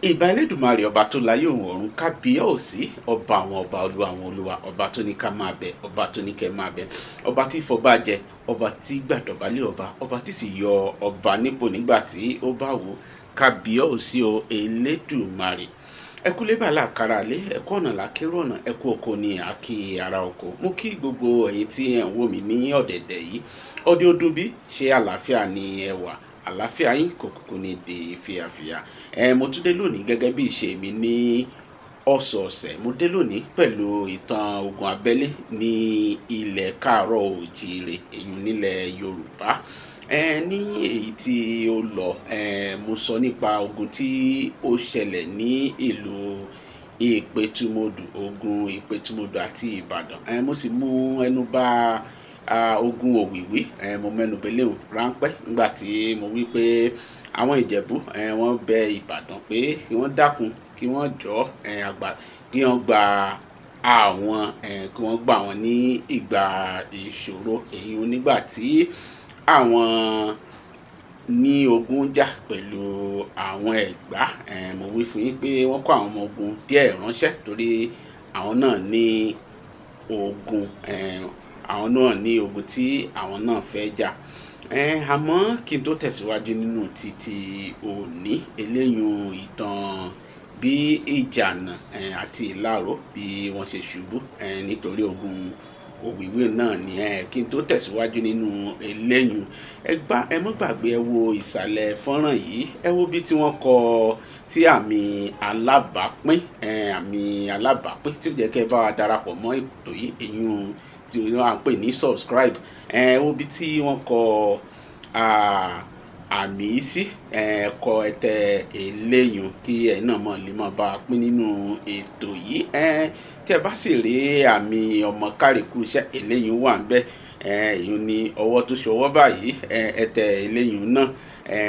Ìbà Elédùmarè ọba tó láyé òun ọ̀run kábíyèsí ọba àwọn ọba olúwa àwọn olúwa ọba tó ní ká máa bẹ ọba tó ní kẹ́ máa bẹ ọba tí fọba jẹ ọba tí gbàdọ̀bálẹ̀ ọba tí sì yọ ọba nípò nígbà tí ó bá wù kábíyèsí o Elédùmarè. Ẹkú lébà làkàrà lé ẹkú ọ̀nà lákérò ọ̀nà ẹkú oko ní àkí ara oko. Mo kí gbogbo ẹ̀yin tí ẹ̀ ń wò mí ní ọ̀dẹ̀dẹ̀ yìí ọdẹ ọdún bí ṣe àlàáfíà ni ẹ wà àlàáfíà yín kò kúkú ní di fíafíà. Mo tún dé lónìí gẹ́gẹ́ bí ìṣe mi ní ọ̀sọ̀ọ̀sẹ̀. Mo dé lónìí pẹ̀lú ìtàn ogun abẹ́lé ní ilẹ̀ káàárọ̀ oòjíire èyí nílẹ̀ Yorùbá. Ní èyí tí ó lọ mo sọ nípa ogun tí ó ṣẹlẹ̀ ní ìlú Ìpètùmọdù, ogun Ìpètùmọdù àti Ìbàdàn. Mo sì mú ẹnu bà ogun Òwìwí. Mo mẹ́nu bà léhùn ráńpẹ́ nígbà tí mo wí pé àwọn Ìjẹ̀bú wọ́n bẹ Ìbàdàn pé kí wọ́n dákun kí wọ́n jọ́ kí wọ́n gba àwọn kí wọ́n gbà wọ́n ní ìgbà ìṣòro èyí nígbà tí àwọn ní ogun jà pẹ̀lú àwọn Ẹ̀gbá. Mo wí fún yín pé wọ́n kó àwọn ọmọ ogun díẹ̀ ránṣẹ́ torí àwọn náà ní ogun àwọn náà ní ogun tí àwọn náà fẹ́ jà. Àmọ́ kí n tó tẹ̀síwájú nínú títí òní eléyùn ìtàn bí Ìjànà àti Ìláró bí wọ́n ṣe ṣubú nítorí ogun Òwìwí náà ni kí n tó tẹ̀síwájú nínú eléyùn ẹ mọ́ gbàgbé ẹ wo ìsàlẹ̀ fọ́nrán yìí ẹ wo bí tí wọ́n kọ tí àmì alábàápín tí ó jẹ́ kẹ́ bá wa darapọ̀ mọ́ ètò yìí èyún tí wọ́n à ń pè ní subscribe. Wo bí tí wọ́n kọ àmì sí kọ ẹtẹ eléyùn kí ẹ náà mọ̀ lè mọ̀ bá a pín nínú ètò yìí. Tí ẹ bá sì rí àmì ọmọ kárìkù iṣẹ́ eléyùn wà ń bẹ èyí ni ọwọ́ tó ṣe ọwọ́ báyìí ẹtẹ eléyùn náà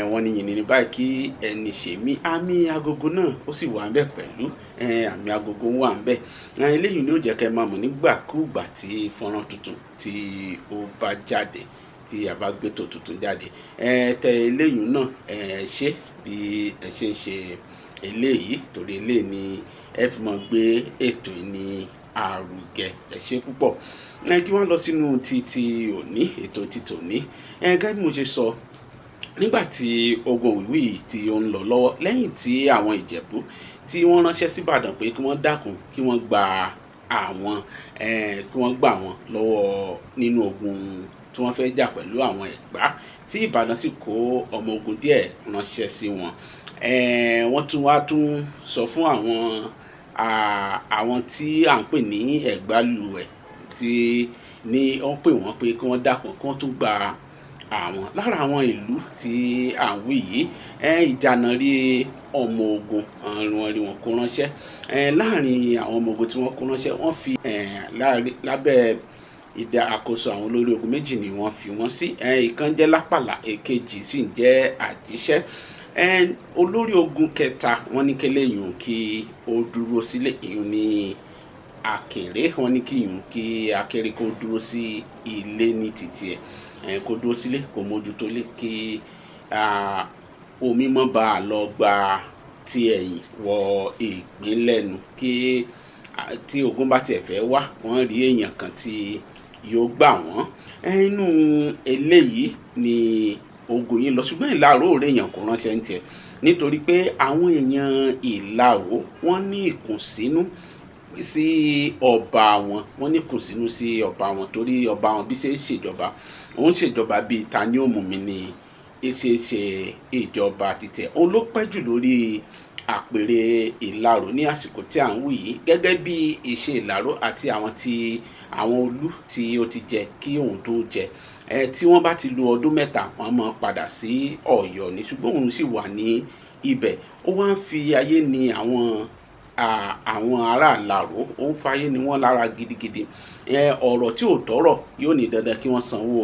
wọ́n ní yìnyín ní báyìí kí ẹni ṣe mí. Àmì agogo náà ó sì wà ń bẹ pẹ̀lú àmì agogo wà ń bẹ. Eléyùn ni ó jẹ́ kẹ́ máa mọ̀ nígbàkúùgbà tí fọ́nrán tuntun tí ó bá jáde tí a bá gbé tó tuntun jáde. Tẹ eléyùn náà ṣe bí ẹ ṣe ń ṣe eléyìí torí eléyìí ni ẹ fi máa gbé ètò ní àrùgẹ. Ẹ ṣé púpọ̀. Kí wọ́n lọ sínú títí òní ètò títí òní. Gẹ́gẹ́ bí mo ṣe sọ nígbà tí ogun Òwìwí tí ó ń lọ lọ́wọ́ lẹ́yìn tí àwọn Ìjẹ̀bú tí wọ́n ránṣẹ́ sí Ìbàdàn pé kí wọ́n dákun kí wọ́n gba àwọn kí wọ́n gbà wọ́n lọ́wọ́ nínú ogun tí wọ́n fẹ́ jà pẹ̀lú àwọn Ẹ̀gbá tí Ìbàdàn sì kó ọmọ ogun díẹ̀ ránṣẹ́ sí wọn. Wọ́n tún sọ fún àwọn tí à ń pè ní Ẹ̀gbálùwẹ̀ tí ní wọ́n pè wọ́n pé kí wọ́n dákun kí wọ́n tún gba àwọn lára àwọn ìlú tí à ń wí yìí. Ìjànà rí ọmọ ogun wọn rí wọn kó ránṣẹ́. Láàrin àwọn ọmọ ogun tí wọ́n kó ránṣẹ́ wọ́n fi lábẹ́ ìdá àkóso àwọn olórí ogun méjì ni wọ́n fi wọ́n sí. Ìkan jẹ́ Lápàlà èkejì sì ń jẹ́ Àjíṣẹ́. Olórí ogun kẹta wọ́n ní kéléyùn kí ó dúró sílé ìyún ní Àkèré. Wọ́n ní kí Àkèré kó dúró sí ilé ní títì ẹ̀ kó dúró sílé kó mójútó lé kí omi mọ́ bá a lọ gba ti ẹ̀yìn wọ ìgbín lẹ́nu kí tí ogun bá tiẹ̀ fẹ́ wá wọ́n rí èèyàn kan tí yóò gbà wọ́n. Inú eléyìí ni ogun yìí lọ ṣùgbọ́n Ìláró ò rí èèyàn kó ránṣẹ́ ń tiẹ̀ nítorí pé àwọn èèyàn Ìláró wọ́n ní ìkùnsínú sí ọba wọn. Wọ́n ní ìkùnsínú sí ọba wọn torí ọba wọn bí ṣe ń ṣèjọba òun ṣèjọba bíi ta ni ó mú mi ní ṣe ìjọba títẹ̀. Òun ló pẹ́ jù lórí àpèrè Ìláró ní àsìkò tí à ń wí yìí gẹ́gẹ́ bí ìṣe Ìláró àti àwọn olú tí ó ti jẹ kí òun tó jẹ. Tí wọ́n bá ti lo ọdún mẹ́ta wọ́n máa padà sí Ọ̀yọ́ ni ṣùgbọ́n òun sì wà ní ibẹ̀. Ó wá ń fi ayé ni àwọn ará Ìláró ó ń fa ayé ni wọ́n lára gidigidi. Ọ̀rọ̀ tí ò tọ́rọ̀ yóò ní dandan kí wọ́n sanwó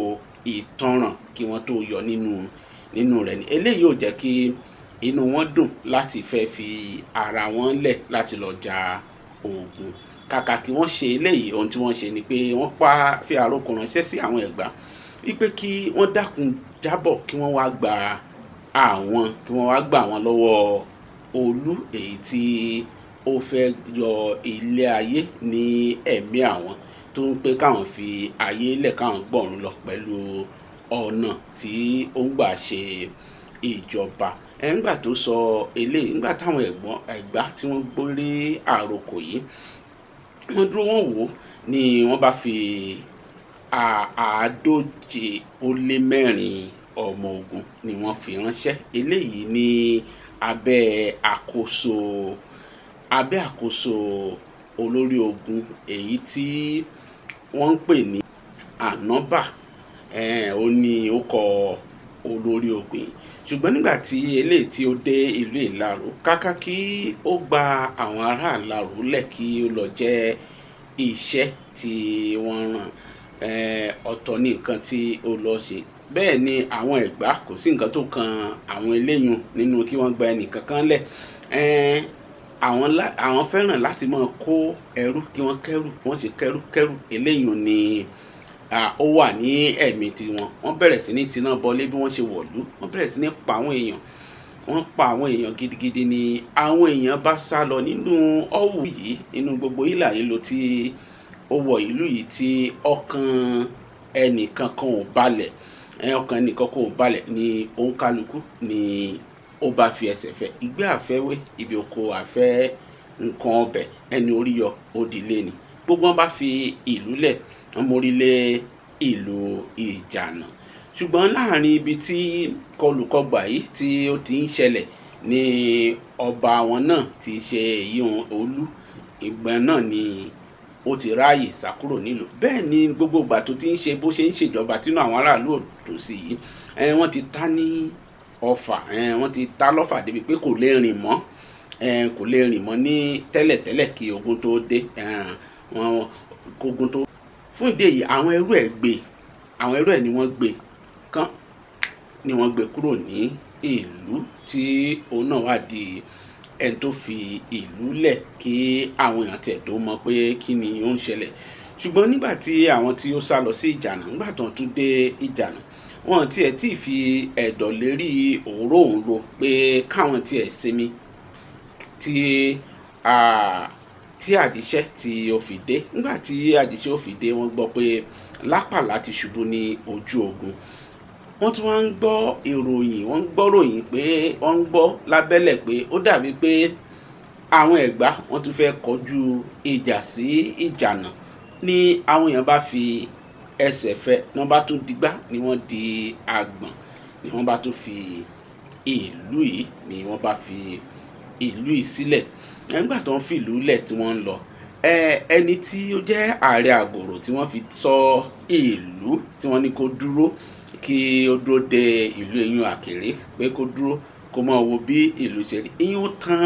ìtanràn kí wọ́n tó yọ nínú rẹ̀ ni. Eléyìí yóò jẹ́ kí inú wọn dùn láti fẹ́ fi ara wọn lẹ̀ láti lọ ja ogun. Kàkà kí wọ́n ṣe eléyìí ohun tí wọ́n ṣe ni pé wọ́n fi àrokò ránṣẹ́ sí àwọn Ẹ̀gbá wípé kí wọ́n dákun dábọ̀ kí wọ́n wá gbà wọ́n lọ́wọ́ Olú èyí tí ó fẹ́ yọ ilé ayé ní ẹ̀mí àwọn tó ń pé káwọn fi ayé lẹ̀ káwọn gbọ̀run lọ pẹ̀lú ọ̀nà tí ó ń gbà ṣe ìjọba. Nígbà tó sọ eléyìí, nígbà táwọn Ẹ̀gbá tí wọ́n gbórí àròkọ yìí, wọ́n dúró wọ́n wò ó ni wọ́n bá fi 134 ọmọ ogun ni wọ́n fi ránṣẹ́. Eléyìí ní abẹ́ àkóso olórí ogun èyí tí wọ́n ń pè ní Ànọ́bà. Ó ní ó kọ olórí ogun yìí. Ṣùgbọ́n nígbà tí eléyìí tí ó dé ìlú Ìlaró, kàkà kí ó gba àwọn ará Ìlaró lẹ̀ kí ó lọ jẹ́ iṣẹ́ tí wọ́n rán, ọ̀tọ̀ ní nǹkan tí ó lọ ṣe. Bẹ́ẹ̀ ni àwọn Ẹ̀gbá kò sí nǹkan tó kan àwọn eléyùn nínú kí wọ́n gba ẹnì kankan lẹ̀. Àwọn fẹ́ràn láti máa kó ẹrú, kí wọ́n kẹ́rù, wọ́n sì kẹ́rù. Eléyùn ni ó wà ní ẹ̀mí tiwọn. Wọ́n bẹ̀rẹ̀ sí ní tiná bọlé bí wọ́n ṣe wọ̀lú. Wọ́n bẹ̀rẹ̀ sí ní pa àwọn èèyàn. Wọ́n pa àwọn èèyàn gidigidi ni àwọn èèyàn bá sá lọ nínú ọ̀wù yìí, nínú gbogbo hílàhílo tí ó wọ ìlú yìí tí ọkàn ẹnìkan kan ò balẹ̀. Ọkàn ẹnìkan kan ò balẹ̀ ni òǹkálukú ni ó bá fi ẹsẹ̀ fẹ́. Ìgbé àfẹ́wé ibi oko àfẹ́ nǹkan ọbẹ̀, ẹni orí yọ òdìlé ni. Gbogbo wọn bá fi ìlú lẹ̀, wọ́n mórí lé ìlú Ìjànà. Ṣùgbọ́n láàrin ibi tí kọlùkọgbà yìí tí ó ti ń ṣẹlẹ̀ ni ọba wọn náà ti ṣe Olú. Ìgbà náà ni ó ti ráàyè sá kúrò nílùú. Bẹ́ẹ̀ ni gbogbo ìgbà tó ti ń ṣe bó ṣe ń ṣèjọba tínú àwọn aráàlú ò dùn sí yìí, wọ́n ti ta ní ọfà, wọ́n ti ta lọ́fà débi pé kò lè rìn mọ́ ní tẹ́lẹ̀tẹ́lẹ̀ kí ogun tó dé. Fún ìdí èyí àwọn ẹrú ẹ̀ ni wọ́n gbé kúrò ní ìlú tí òun náà wá di ẹni tó fi ìlú lẹ̀ kí àwọn èèyàn tiẹ̀ tó mọ̀ pé kí ni ó ń ṣẹlẹ̀. Ṣùgbọ́n nígbà tí àwọn tí ó sá lọ sí Ìjànà, nígbà tó tún dé Ìjànà, wọn tiẹ̀ tí fi ẹ̀dọ̀ lérí òró òun ro pé káwọn tiẹ̀ sinmi tí àjíṣẹ́ tí ó fi dé. Nígbà tí àjíṣẹ́ ó fi dé, wọ́n gbọ́ pé Lápàlá ti ṣubú ní ojú ogun. Wọ́n tún wá ń gbọ́ ìròyìn, pé wọ́n ń gbọ́ lábẹ́lẹ̀ pé ó dàbí pé àwọn Ẹ̀gbá wọ́n tún fẹ́ kọjú ìjà sí Ìjànà. Ní àwọn èèyàn bá fi ẹsẹ̀ fẹ́, ní wọ́n bá tún digbá, ni wọ́n di àgbọ̀n, ni wọ́n bá tún fi ìlú yìí sílẹ̀. Nígbà tó ń fi ìlú lẹ̀ tí wọ́n ń lọ, ẹni tí ó jẹ́ ààrẹ àgòrò tí wọ́n fi sọ ìlú tí wọ́n ní kó dúró, kí ó dúró de ìlú Eyín Àkèré, pé kó dúró kó máa wo bí ìlú ṣe rí. Ìyẹn ó tan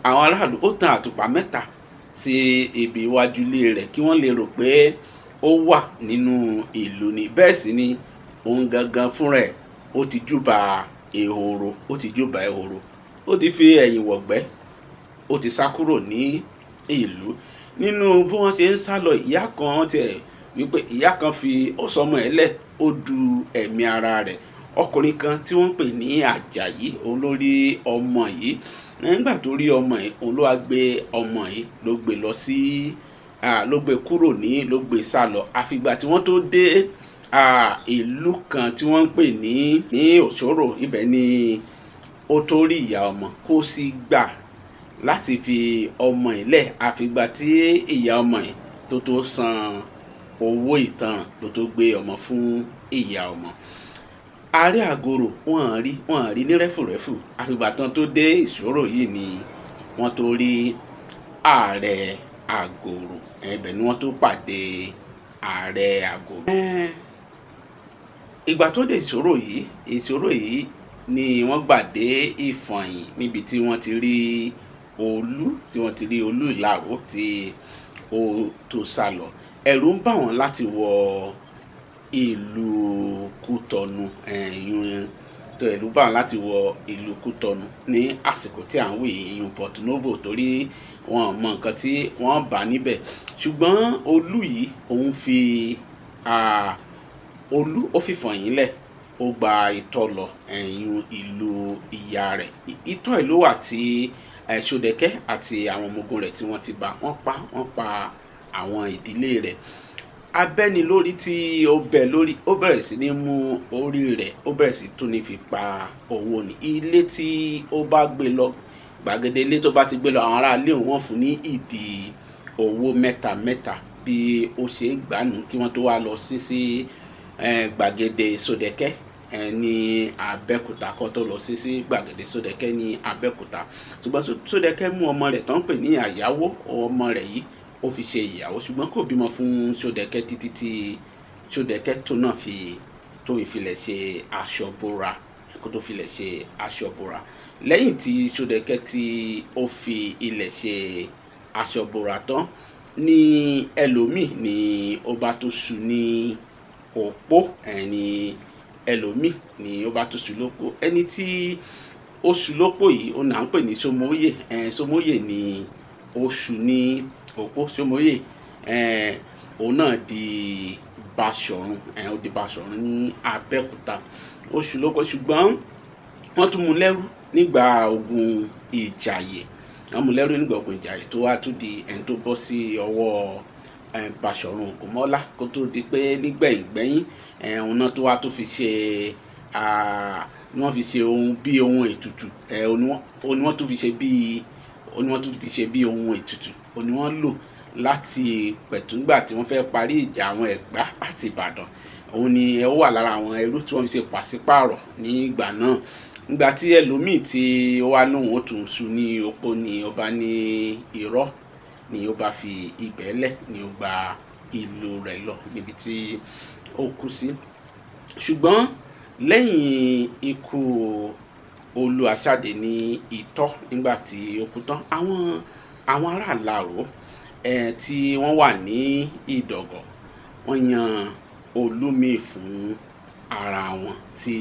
àwọn aráàlú, ó tan àtùpà 3 sí ibi iwájú ilé rẹ̀ kí wọ́n lè rò pé ó wà nínú ìlú ni. Bẹ́ẹ̀ sì ni òun gangan fúnra ẹ̀ ó ti júbà ehoro, ó ti fi ẹ̀yìn wọ̀gbẹ́, ó ti sá kúrò ní ìlú. Nínú bí wọ́n ṣe ń sá lọ, ìyá kan tiẹ̀ wípé ìyá kan fi ọ̀sọ́mọ ẹ̀ lẹ̀, ó du ẹ̀mí ara rẹ̀. Ọkùnrin kan tí wọ́n ń pè ní Àjàyí, olórí ọmọ yìí, nígbà tó rí ọmọ yìí, òun ló wá gbé ọmọ yìí, ló gbé kúrò ló gbé sá lọ. Àfìgbà tí wọ́n tó dé ìlú kan tí wọ́n ń pè ní Òṣòro, ibẹ̀ ni ó tó rí ìyá ọmọ kó sì gbà láti fi ọmọ yìí lẹ̀. Àfìgbà tí ìyá ọmọ yìí tó san owó ìtanràn ló tó gbé ọmọ fún ìyá ọmọ. Ààrẹ àgòrò wọ́n rí ní rẹ́fùrẹ́fù. Àfìgbà tán tó dé Ìṣòro yìí ni wọ́n tó rí ààrẹ àgòrò. Ibẹ̀ ni wọ́n tó pàdé ààrẹ àgòrò. Ìgbà tó dé Ìṣòro yìí ni wọ́n gbà dé Ìfọ̀yín, níbi tí wọ́n ti rí Olú Ìlaró tí ó tó sá lọ. Ẹ̀rù ń bà wọ́n láti wọ ìlú Kútọ̀nù. Ẹ̀rù bà wọ́n láti wọ ìlú Kútọ̀nù ní àsìkò tí à ń wí ìyún Porto Novo, torí wọn mọ nǹkan tí wọ́n bá níbẹ̀. Ṣùgbọ́n Olú yìí, Olú ó fi Ìfọ̀yín lẹ̀, ó gba ìtọ́ lọ ìlú ìyá rẹ̀. Ìtọ́ ẹ̀ ló wà tí Ṣódẹkẹ́ àti àwọn ọmọ ogun rẹ̀ tí wọ́n ti bá wọ́n pa àwọn ìdílé rẹ̀. Abẹ́ni lórí tí ó bẹ́ lórí, ó bẹ̀rẹ̀ sí ní mú orí rẹ̀, ó bẹ̀rẹ̀ sí tún ní fi pa owó ni. Ilé tí ó bá gbé lọ, gbàgede ilé tó bá ti gbé lọ, àwọn ará ilé wọ́n fún ní ìdí owó mẹ́ta mẹ́ta bí ó ṣe gbànú kí wọ́n tó wá lọ sí gbàgede Ṣódẹkẹ́ ní Abẹ́òkúta, kan tó lọ sí gbàgede Ṣódẹkẹ́ ní Abẹ́òkúta. Ṣùgbọ́n Ṣódẹkẹ́ mú ọmọ rẹ̀ tó ń pè ní Àyáwó, ọmọ rẹ̀ yìí ó fi ṣe ìyàwó, ṣùgbọ́n kò bímọ fún Ṣódẹkẹ́ títí tí Ṣódẹkẹ́ tó náà tó ìfilẹ̀ ṣe aṣọ bora, kó tó filẹ̀ ṣe aṣọ bora. Lẹ́yìn tí Ṣódẹkẹ́ tí ó fi ilẹ̀ ṣe aṣọ bora tán, ní ẹlòmíì ni ó bá tó ṣú ní òpó, ẹni ẹlòmíì ni ó bá tó ṣú lópó. Ẹni tí ó ṣú lópó yìí ó náà ń pè ní Ṣómóyè. Ṣómóyè ni ó ṣú ní òpó. Ṣómóyè òun náà di Báṣọ̀run, ó di Báṣọ̀run ní Abẹ́òkúta. Ó ṣú lópó, ṣùgbọ́n wọ́n tún mú lẹ́rú nígbà ogun Ìjàyè. Wọ́n mú lẹ́rú nígbà ogun Ìjàyè tó wá tún di ẹni tó bọ́ sí ọwọ́ Báṣọ̀run Ògúnmọ́lá, kó tó di pé nígbẹ̀yìn òun náà tó wá tó fi ṣe ni wọ́n fi ṣe ohun ètùtù. Ni wọ́n tún fi ṣe bí ohun ètùtù. Ni wọ́n lò láti pẹ̀tùngbà tí wọ́n fẹ́ parí ìjà àwọn Ẹ̀gbá àti Ìbàdàn. Òun ni ó wà lára àwọn ẹrú tí wọ́n fi ṣe pàṣípààrọ̀ ní ìgbà náà. Nígbà tí ẹlòmíì tí ó wá lóhùn ó tún ṣú ní òpó ni ó bá ní irọ́, ni ó bá fi ibẹ̀ lẹ̀, ni ó gba ìlú rẹ̀ lọ níbi tí ó kú sí. Ṣùgbọ́n lẹ́yìn ikú Olúaṣádé ní Ìtọ́, nígbà tí ó kú tán, àwọn ará Ìláró tí wọ́n wà ní Ìdọ̀gọ̀, wọ́n yan Olúmì fún ara wọn tí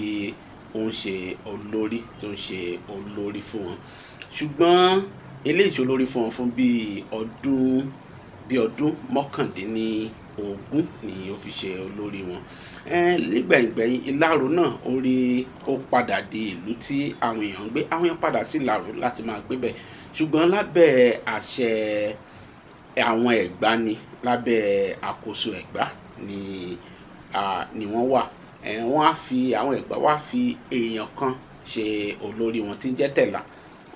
ó ń ṣe olórí fún wọn. Ṣùgbọ́n eléyìí ṣe olórí fún wọn fún bí ọdún mọ́kàndínlógún ni ó fi ṣe olórí wọn. Nígbẹ̀yìn Ìláró náà ó padà di ìlú tí àwọn èèyàn ń gbé. Àwọn èèyàn padà sí Ìláró láti máa gbé bẹ̀, ṣùgbọ́n lábẹ́ àṣẹ àwọn Ẹ̀gbá ni, lábẹ́ àkóso Ẹ̀gbá ni wọ́n wà. Àwọn Ẹ̀gbá wá fi èèyàn kan ṣe olórí wọn tí ń jẹ́ Tẹ̀là.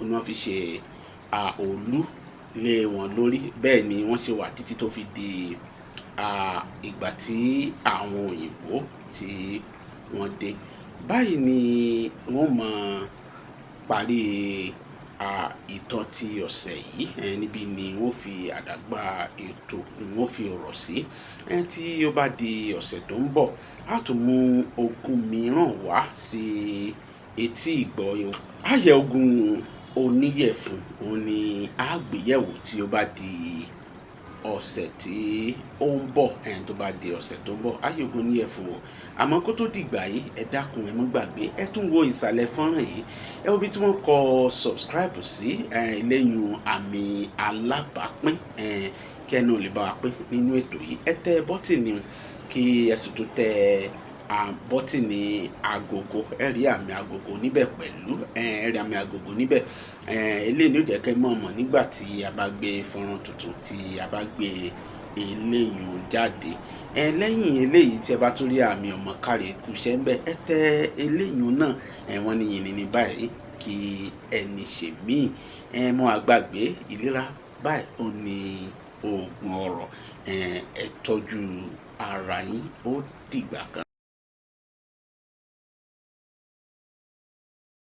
Ni wọ́n fi ṣe Olú lé wọn lórí. Bẹ́ẹ̀ ni wọ́n ṣe wà títí tó fi di ìgbà tí àwọn òyìnbó tí wọ́n dé. Báyìí ni wọ́n máa parí ìtàn ti ọ̀sẹ̀ yìí. Níbi ni wọ́n fi àdàgbà ètò ni wọ́n fi ọ̀rọ̀ sí. Tí ó bá di ọ̀sẹ̀ tó ń bọ̀, a tún mú ogun mìíràn wá sí etí ìgbọ́ yín. A yẹ ogun oníyẹ̀fun, òun ni a gbéyẹ̀wò tí ó bá di ọ̀sẹ̀ tí ó ń bọ̀. Tó bá di ọ̀sẹ̀ tó ń bọ̀, a yẹ ogun oníyẹ̀fun wò. Àmọ́ kó tó dìgbà yìí, ẹ dákun ẹ mọ́ gbàgbé, ẹ tún wo ìsàlẹ̀ fọ́nrán yìí. Ẹ wo bí tí wọ́n kọ subscribe sí, lẹ́yìn àmì alábàápín, kẹ́nu lè bá wa pín nínú ètò yìí. Ẹ tẹ bọ́tìnì kí ẹ sì tún tẹ bọ́tìnì agogo. Ẹ rí àmì agogo níbẹ̀ pẹ̀lú. Ẹ rí àmì agogo níbẹ̀. Eléyìí ni ó jẹ́ kẹ́ mọ̀ nígbà tí a bá gbé fọ́nrán tuntun, tí a bá gbé eléyìí jáde. Lẹ́yìn eléyìí tí ẹ bá tún rí àmì ọmọ káre kúṣẹ́ ń bẹ̀, ẹ tẹ eléyìí náà. Wọ́n ní yìnyín ní báyìí kí ẹni ṣe míì. Mọ́ àgbàgbé ìlera báyìí ó ní oògùn ọrọ̀. Ẹ tọ́jú ara yín, ó dìgbà kan.